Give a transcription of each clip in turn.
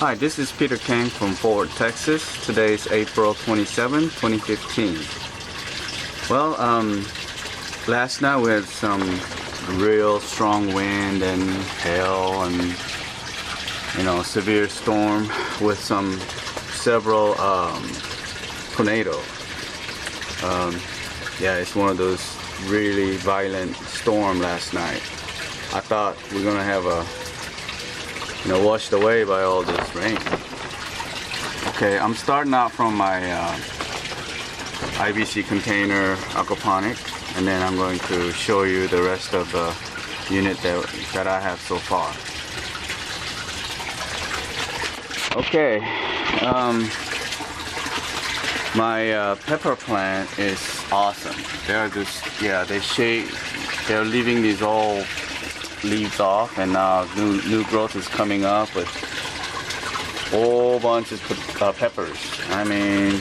Hi, this is Peter King from Fort Worth, Texas. Today is April 27, 2015. Well, last night we had some real strong wind and hail and, severe storm with several tornadoes. Yeah, it's one of those really violent storm last night. I thought we were gonna have washed away by all this rain. Okay, I'm starting out from my IBC container Aquaponics, and then I'm going to show you the rest of the unit that I have so far. Okay, my pepper plant is awesome. They're just, they're leaving these old leaves off, and now new growth is coming up with whole bunch of peppers. I mean,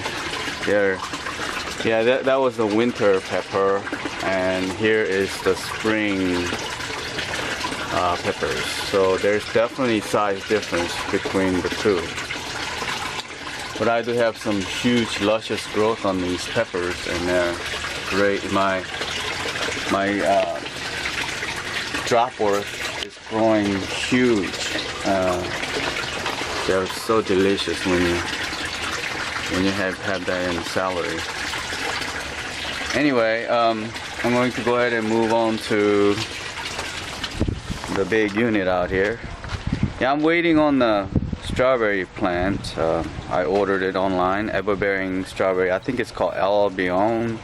that was the winter pepper, and here is the spring peppers. So there's definitely size difference between the two. But I do have some huge luscious growth on these peppers, and they're great. My dropworth is growing huge. They're so delicious when you have that in celery. Anyway, I'm going to go ahead and move on to the big unit out here. Yeah, I'm waiting on the strawberry plant. I ordered it online, ever-bearing strawberry. I think it's called Albion.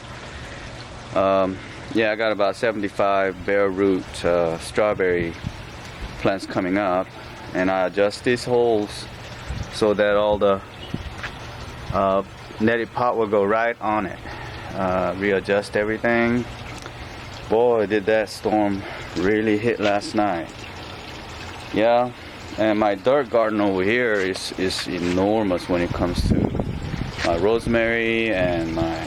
Yeah, I got about 75 bare root strawberry plants coming up, and I adjust these holes so that all the netted pot will go right on it. Readjust everything. Boy, did that storm really hit last night. Yeah, and my dirt garden over here is enormous when it comes to my rosemary and my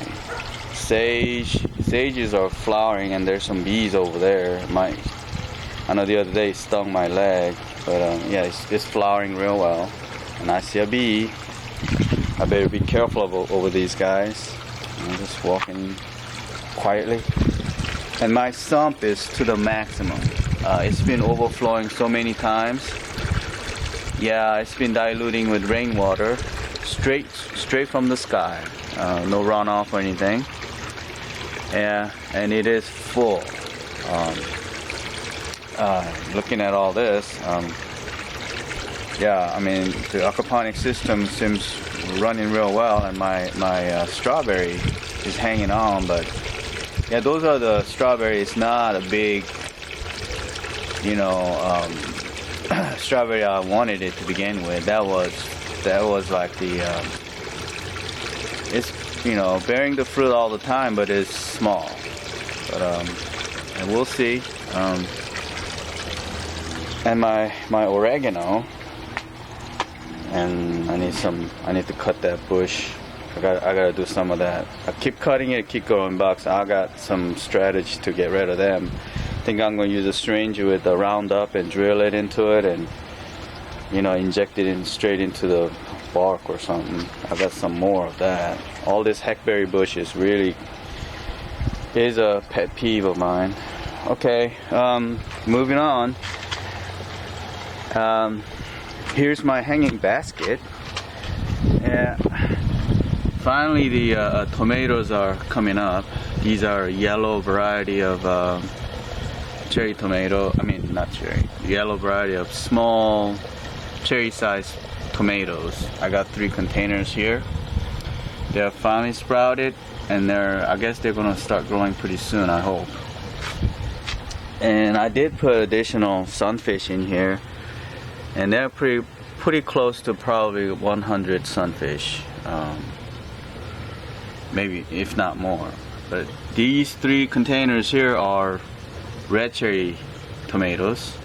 sage. Sages are flowering, and there's some bees over there. I know the other day it stung my leg, but yeah, it's flowering real well. And I see a bee. I better be careful over these guys. I'm just walking quietly. And my sump is to the maximum. It's been overflowing so many times. Yeah, it's been diluting with rainwater, straight from the sky. No runoff or anything. Yeah, and it is full. Looking at all this, yeah, I mean, the aquaponics system seems running real well, and my strawberry is hanging on. But yeah, those are the strawberries, not a big, strawberry I wanted it to begin with. That was like the it's bearing the fruit all the time, but it's small. But and we'll see. And my oregano, and I need to cut that bush. I gotta do some of that. I keep cutting it, keep going back. So I got some strategy to get rid of them. I think I'm gonna use a syringe with the Roundup and drill it into it, and inject it straight into the bark or something. I got some more of that. All this hackberry bush is a pet peeve of mine. Okay, moving on. Here's my hanging basket. Yeah, finally the tomatoes are coming up. These are yellow variety of cherry tomato. I mean, not cherry. Yellow variety of small cherry-sized tomatoes. I got 3 containers here. They're finally sprouted, and I guess they're gonna start growing pretty soon, I hope. And I did put additional sunfish in here, and they're pretty close to probably 100 sunfish, maybe if not more. But these 3 containers here are red cherry tomatoes,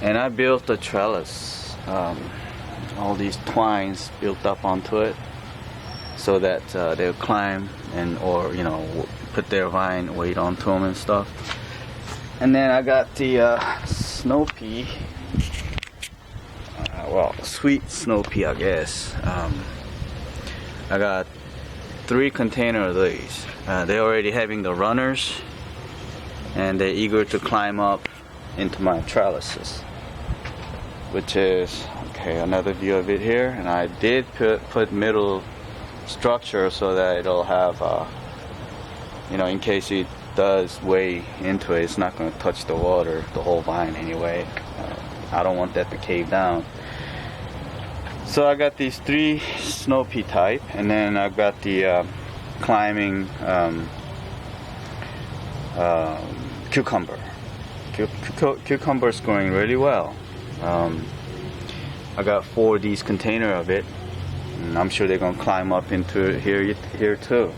and I built a trellis. All these twines built up onto it, so that they'll climb or put their vine weight onto them and stuff. And then I got the snow pea well, sweet snow pea, I guess. I got 3 containers of these. They're already having the runners, and they're eager to climb up into my trellises, which is okay. Another view of it here, and I did put middle structure so that it'll have, you know, in case it does weigh into it, it's not going to touch the water, the whole vine anyway. I don't want that to cave down. So I got these 3 snow pea type, and then I've got the climbing cucumber. Cucumber is going really well. I got 4 of these containers of it, and I'm sure they're gonna climb up into here too.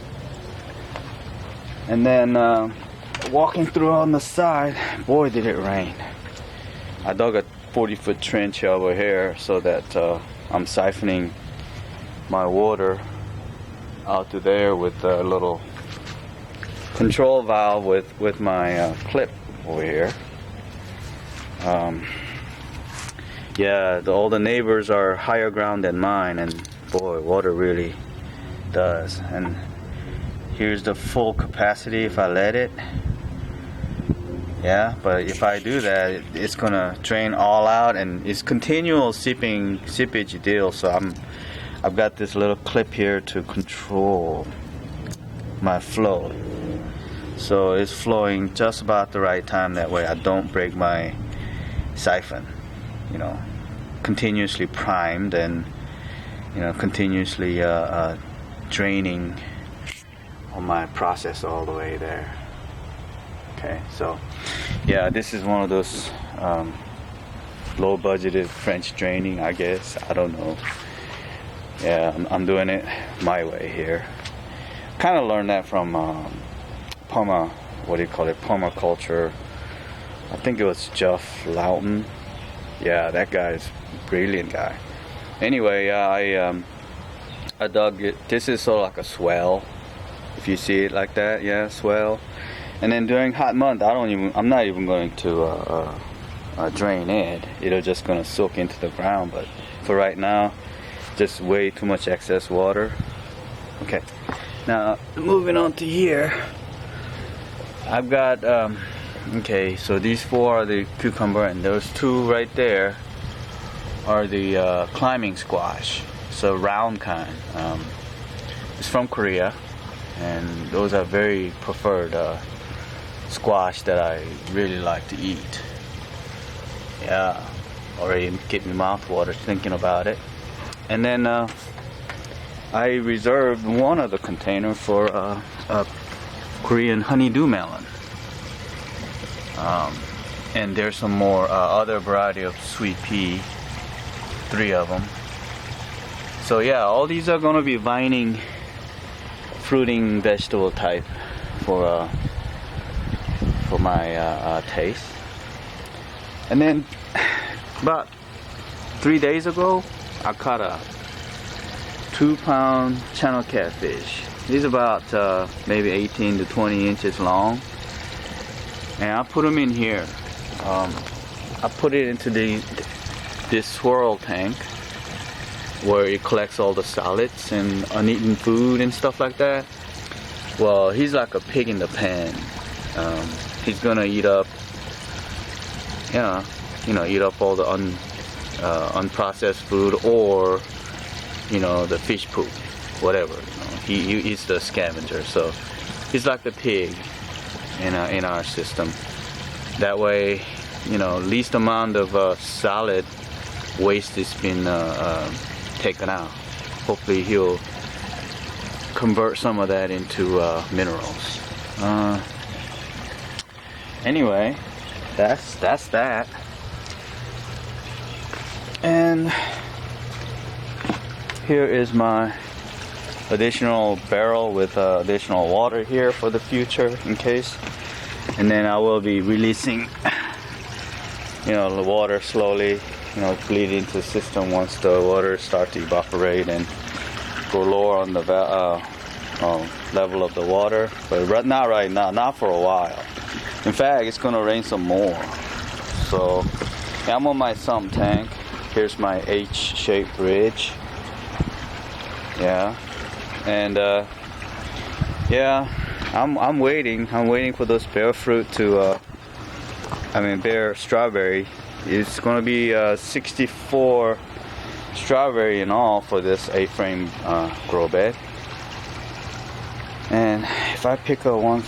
And then walking through on the side, boy did it rain. I dug a 40-foot trench over here so that I'm siphoning my water out to there with a little control valve with my clip over here. Yeah, all the neighbors are higher ground than mine, and boy, water really does. And here's the full capacity if I let it. Yeah, but if I do that, it's gonna drain all out, and it's continual seepage deal. So I've got this little clip here to control my flow. So it's flowing just about the right time. That way I don't break my siphon. You know, continuously primed and, you know, continuously draining on my process all the way there. Okay, so yeah, this is one of those low budgeted French draining, I guess. I don't know. Yeah, I'm doing it my way here. Kind of learned that from permaculture. I think it was Jeff Loudon. Yeah, that guy's a brilliant guy. Anyway, I dug it. This is sort of like a swell, if you see it like that. Yeah, swell. And then during hot month, I'm not even going to drain it. It's just gonna soak into the ground. But for right now, just way too much excess water. Okay, now moving on to here, I've got okay, so these 4 are the cucumber, and those 2 right there are the climbing squash. So round kind. It's from Korea, and those are very preferred squash that I really like to eat. Yeah, already get me mouth water thinking about it. And then I reserved one of the container for a Korean honeydew melon. And there's some more other variety of sweet pea, 3 of them. So yeah, all these are going to be vining, fruiting vegetable type for my taste. And then about 3 days ago, I caught a 2-pound channel catfish. He's about maybe 18 to 20 inches long. And I put them in here. I put it into this swirl tank where it collects all the solids and uneaten food and stuff like that. Well, he's like a pig in the pen. He's gonna eat up, eat up all the unprocessed food, or, you know, the fish poop, whatever. He eats the scavenger. So he's like the pig in our system. That way, you know, least amount of solid waste is been taken out. Hopefully he'll convert some of that into minerals. Anyway, that's that. And here is my additional barrel with additional water here for the future in case. And then I will be releasing, you know, the water slowly, you know, bleed into the system once the water starts to evaporate and go lower on the level of the water. But not right now, not for a while. In fact, it's gonna rain some more. So yeah, I'm on my sump tank. Here's my H-shaped ridge. Yeah, and yeah, I'm waiting for those bear fruit to bear strawberry. It's gonna be 64 strawberry in all for this A-frame grow bed. And if I pick up one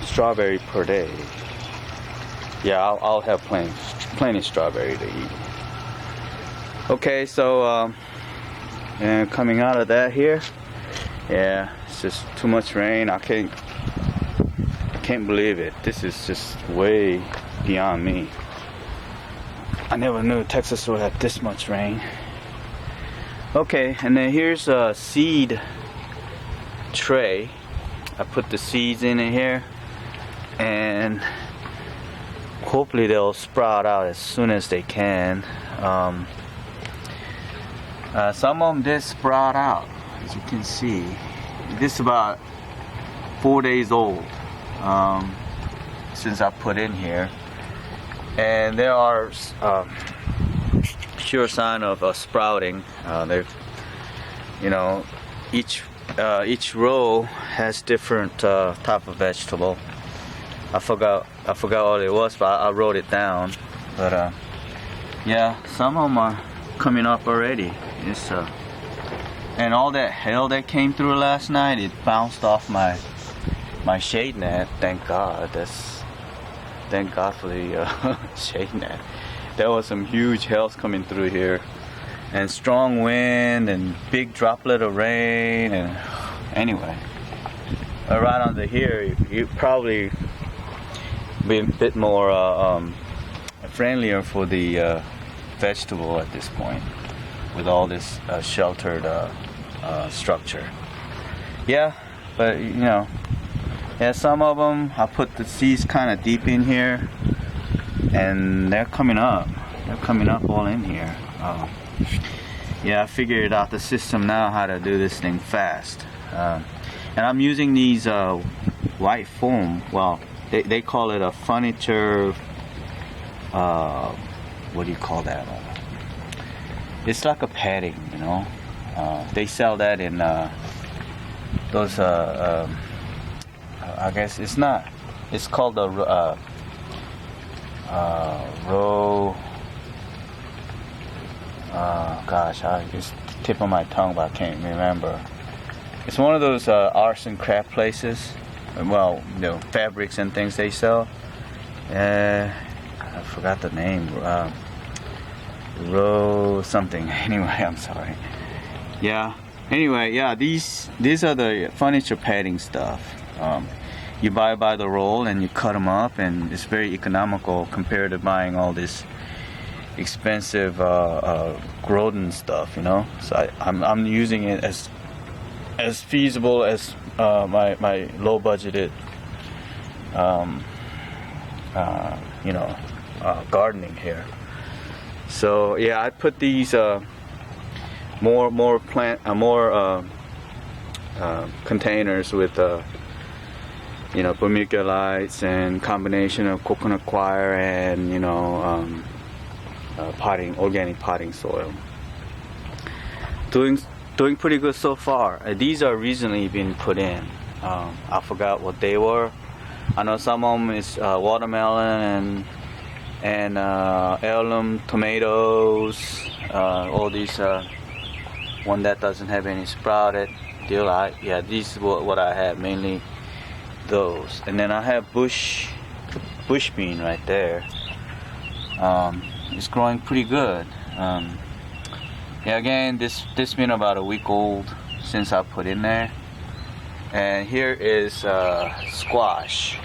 strawberry per day, yeah, I'll have plenty strawberry to eat. Okay, so and coming out of that here, yeah, it's just too much rain. I can't believe it. This is just way beyond me. I never knew Texas would have this much rain. Okay, and then here's a seed tray. I put the seeds in here, and hopefully they'll sprout out as soon as they can. Some of them did sprout out, as you can see. This is about 4 days old since I put in here, and there are sure sign of sprouting. They've, you know, each row has different type of vegetable. I forgot what it was, but I wrote it down. But yeah, some of them are coming up already. It's and all that hail that came through last night, it bounced off my shade net. Thank God. Thank God for the shade net. There was some huge hails coming through here, and strong wind and big droplet of rain. And anyway, right under here, you probably be a bit more friendlier for the vegetable at this point, with all this sheltered structure. Yeah, but you know, yeah, some of them I put the seeds kind of deep in here, and they're coming up. They're coming up all in here. Yeah, I figured out the system now, how to do this thing fast. And I'm using these white foam. Well, they call it a furniture. What do you call that? It's like a padding, you know. They sell that in those. I guess it's not. It's called the row. Gosh, it's the tip of my tongue, but I can't remember. It's one of those arts and craft places. Well, you know, fabrics and things they sell. I forgot the name. Row something. Anyway, I'm sorry. Yeah. Anyway, yeah. These are the furniture padding stuff. You buy by the roll and you cut them up, and it's very economical compared to buying all this expensive Groden stuff, you know. So I'm using it as feasible as my low budgeted you know, gardening here. So yeah, I put these more containers with you know, vermiculites and combination of coconut coir and, you know, organic potting soil. Doing pretty good so far. These are recently been put in. I forgot what they were. I know some of them is watermelon and heirloom tomatoes. All these one that doesn't have any sprouted. Yeah, these is what I have, mainly those. And then I have bush bean right there. It's growing pretty good. Yeah, again, this been about a week old since I put in there. And here is squash.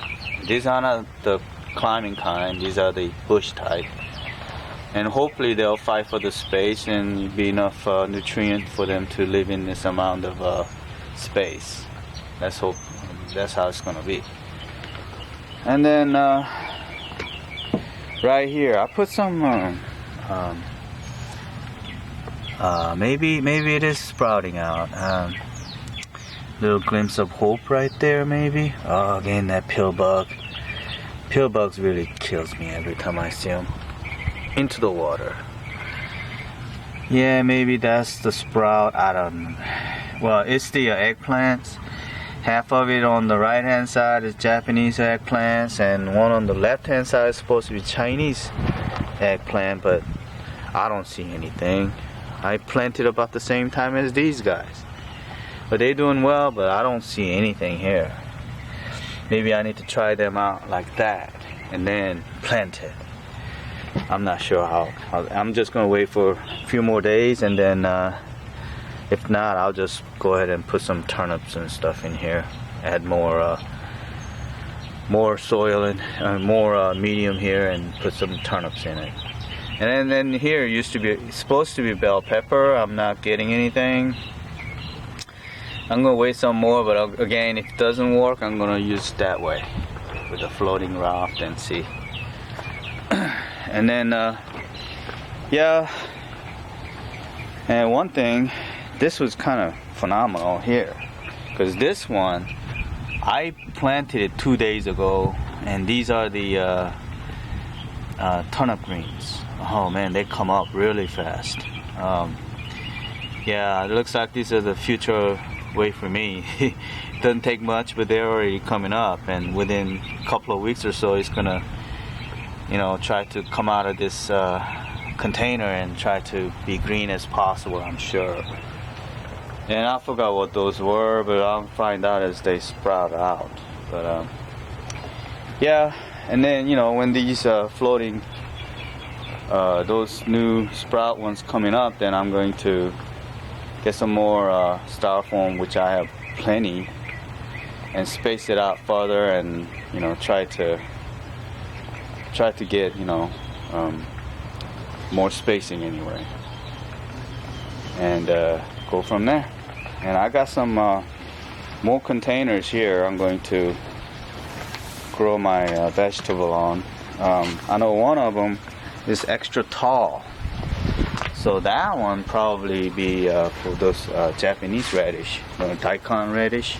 These are not the climbing kind, these are the bush type. And hopefully they'll fight for the space and be enough nutrient for them to live in this amount of space. Let's hope that's how it's gonna be. And then right here I put some maybe it is sprouting out. Little glimpse of hope right there, maybe. Oh, again, that pill bug. Pill bugs really kills me every time I see them into the water. Yeah, maybe that's the sprout. I don't know. Well, it's the eggplants. Half of it on the right hand side is Japanese eggplants, and one on the left hand side is supposed to be Chinese eggplant, but I don't see anything. I planted about the same time as these guys, but they're doing well, but I don't see anything here. Maybe I need to try them out like that and then plant it. I'm not sure how. I'm just gonna wait for a few more days, and then if not, I'll just go ahead and put some turnips and stuff in here. Add more soil and more medium here, and put some turnips in it. And then here used to be supposed to be bell pepper. I'm not getting anything. I'm gonna wait some more, but again, if it doesn't work, I'm gonna use that way with the floating raft and see. And then yeah, and one thing, this was kind of phenomenal here, because this one I planted it 2 days ago, and these are the turnip greens. Oh man, they come up really fast. Yeah, it looks like these are the future way for me. It doesn't take much, but they're already coming up, and within a couple of weeks or so, it's gonna, you know, try to come out of this container and try to be green as possible, I'm sure. And I forgot what those were, but I'll find out as they sprout out. But yeah, and then, you know, when these floating those new sprout ones coming up, then I'm going to get some more styrofoam, which I have plenty, and space it out further, and, you know, try to get, you know, more spacing anyway, and go from there. And I got some more containers here I'm going to grow my vegetable on. I know one of them is extra tall, so that one probably be for those Japanese radish, daikon radish.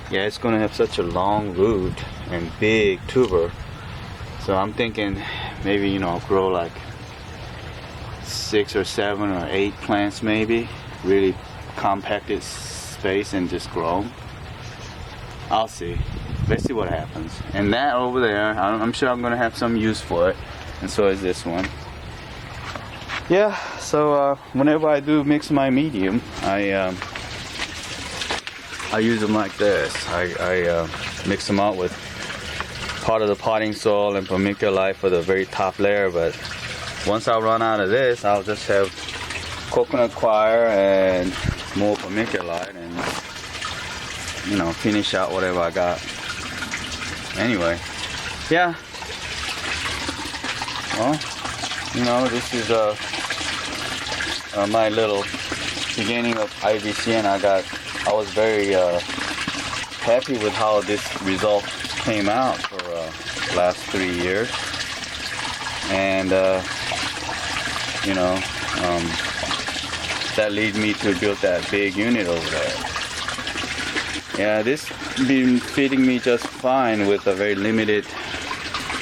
Yeah, it's gonna have such a long root and big tuber, so I'm thinking maybe, you know, grow like 6 or 7 or 8 plants, maybe really compacted space, and just grow them. I'll see. Let's see what happens. And that over there, I'm sure I'm gonna have some use for it, and so is this one. Yeah, so whenever I do mix my medium, I use them like this. I mix them out with part of the potting soil and vermiculite for the very top layer, but once I run out of this, I'll just have coconut coir and more vermiculite, and, you know, finish out whatever I got. Anyway, yeah. Well, you know, this is my little beginning of IVC, and I was very happy with how this result came out for last 3 years, and you know, that leads me to build that big unit over there. Yeah, this been feeding me just fine with a very limited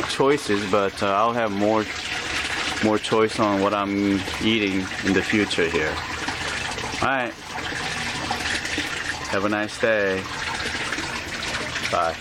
choices, but I'll have more choice on what I'm eating in the future here. Alright, have a nice day. Bye.